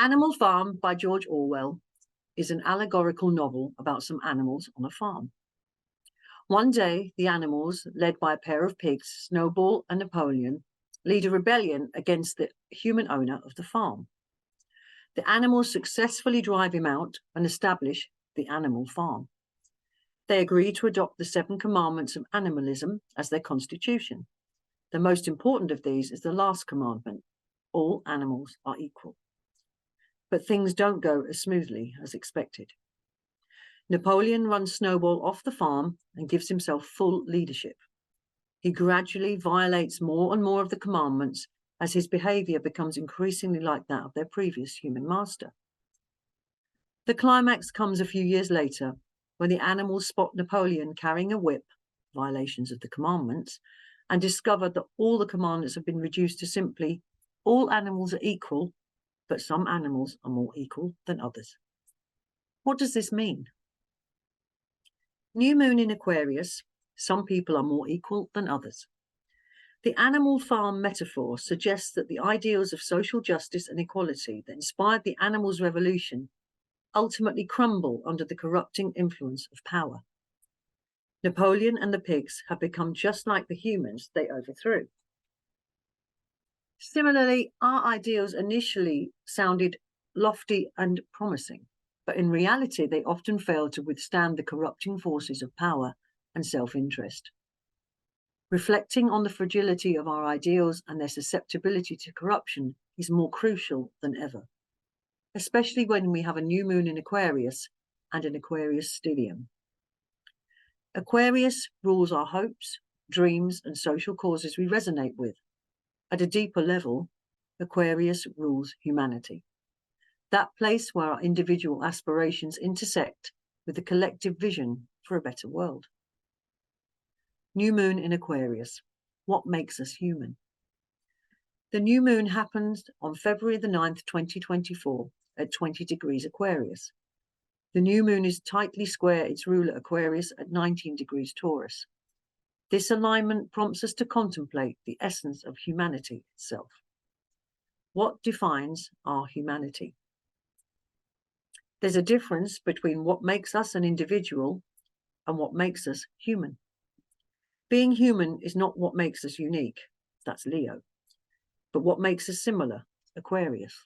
Animal Farm by George Orwell is an allegorical novel about some animals on a farm. One day, the animals, led by a pair of pigs, Snowball and Napoleon, lead a rebellion against the human owner of the farm. The animals successfully drive him out and establish the Animal Farm. They agree to adopt the 7 commandments of animalism as their constitution. The most important of these is the last commandment: all animals are equal. But things don't go as smoothly as expected. Napoleon runs Snowball off the farm and gives himself full leadership. He gradually violates more and more of the commandments as his behavior becomes increasingly like that of their previous human master. The climax comes a few years later when the animals spot Napoleon carrying a whip, violations of the commandments, and discover that all the commandments have been reduced to simply all animals are equal, but some animals are more equal than others. What does this mean? New moon in Aquarius, some people are more equal than others. The Animal Farm metaphor suggests that the ideals of social justice and equality that inspired the animals' revolution ultimately crumble under the corrupting influence of power. Napoleon and the pigs have become just like the humans they overthrew. Similarly, our ideals initially sounded lofty and promising, but in reality they often fail to withstand the corrupting forces of power and self-interest. Reflecting on the fragility of our ideals and their susceptibility to corruption is more crucial than ever, especially when we have a new moon in Aquarius and an Aquarius stellium. Aquarius rules our hopes, dreams, and social causes we resonate with. At a deeper level, Aquarius rules humanity, that place where our individual aspirations intersect with the collective vision for a better world. New moon in Aquarius. What makes us human? The new moon happens on February the 9th, 2024 at 20 degrees Aquarius. The new moon is tightly square its ruler Aquarius at 19 degrees Taurus. This alignment prompts us to contemplate the essence of humanity itself. What defines our humanity? There's a difference between what makes us an individual and what makes us human. Being human is not what makes us unique, that's Leo, but what makes us similar, Aquarius.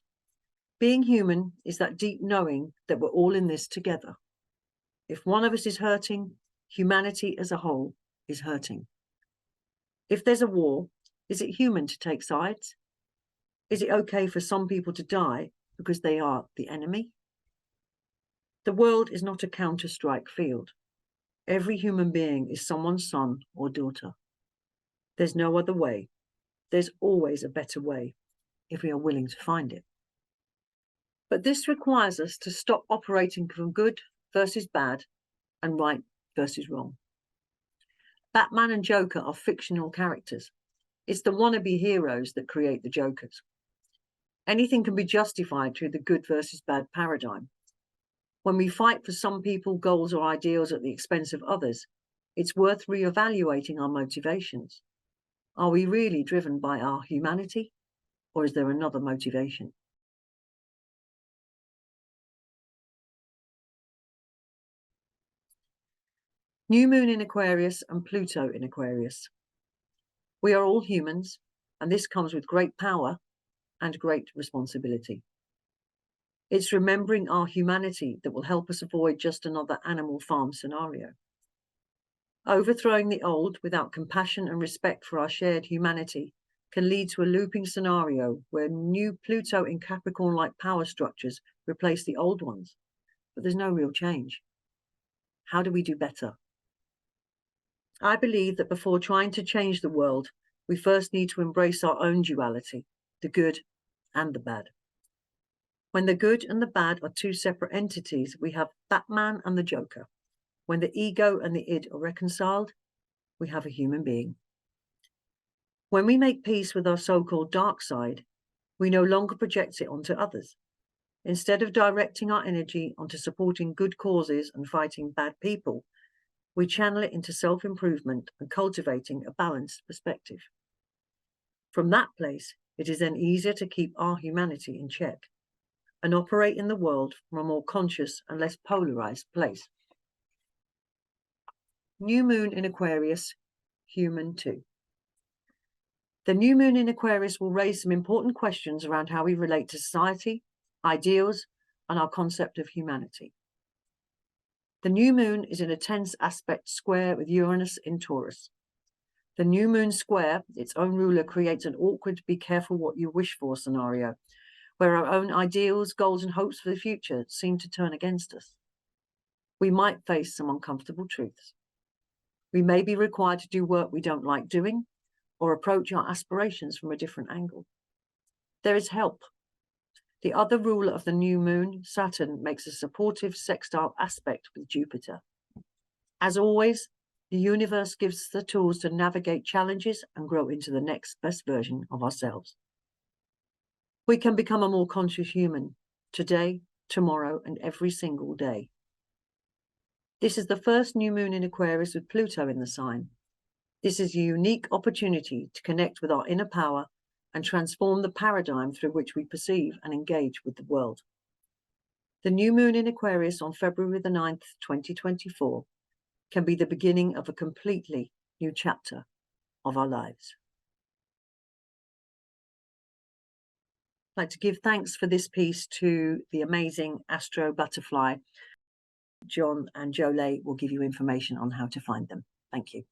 Being human is that deep knowing that we're all in this together. If one of us is hurting, humanity as a whole is hurting. If there's a war, is it human to take sides? Is it okay for some people to die because they are the enemy? The world is not a counter-strike field. Every human being is someone's son or daughter. There's no other way. There's always a better way if we are willing to find it. But this requires us to stop operating from good versus bad and right versus wrong. Batman and Joker are fictional characters. It's the wannabe heroes that create the jokers. Anything can be justified through the good versus bad paradigm. When we fight for some people, goals, or ideals at the expense of others, it's worth reevaluating our motivations. Are we really driven by our humanity, or is there another motivation? New moon in Aquarius and Pluto in Aquarius. We are all humans, and this comes with great power and great responsibility. It's remembering our humanity that will help us avoid just another Animal Farm scenario. Overthrowing the old without compassion and respect for our shared humanity can lead to a looping scenario where new Pluto in Capricorn-like power structures replace the old ones, but there's no real change. How do we do better? I believe that before trying to change the world, we first need to embrace our own duality, the good and the bad. When the good and the bad are two separate entities, we have Batman and the Joker. When the ego and the id are reconciled, we have a human being. When we make peace with our so-called dark side, we no longer project it onto others. Instead of directing our energy onto supporting good causes and fighting bad people, we channel it into self-improvement and cultivating a balanced perspective. From that place, it is then easier to keep our humanity in check. and operate in the world from a more conscious and less polarized place. New moon in Aquarius, human 2. The new moon in Aquarius will raise some important questions around how we relate to society, ideals, and our concept of humanity. The new moon is in a tense aspect square with Uranus in Taurus. The new moon square, its own ruler, creates an awkward be careful what you wish for scenario, where our own ideals, goals, and hopes for the future seem to turn against us. We might face some uncomfortable truths. We may be required to do work we don't like doing, or approach our aspirations from a different angle. There is help. The other ruler of the new moon, Saturn, makes a supportive sextile aspect with Jupiter. As always, the universe gives us the tools to navigate challenges and grow into the next best version of ourselves. We can become a more conscious human today, tomorrow, and every single day. This is the first new moon in Aquarius with Pluto in the sign. This is a unique opportunity to connect with our inner power and transform the paradigm through which we perceive and engage with the world. The new moon in Aquarius on February the 9th, 2024, can be the beginning of a completely new chapter of our lives. I'd like to give thanks for this piece to the amazing Astro Butterfly. John and Jolie will give you information on how to find them. Thank you.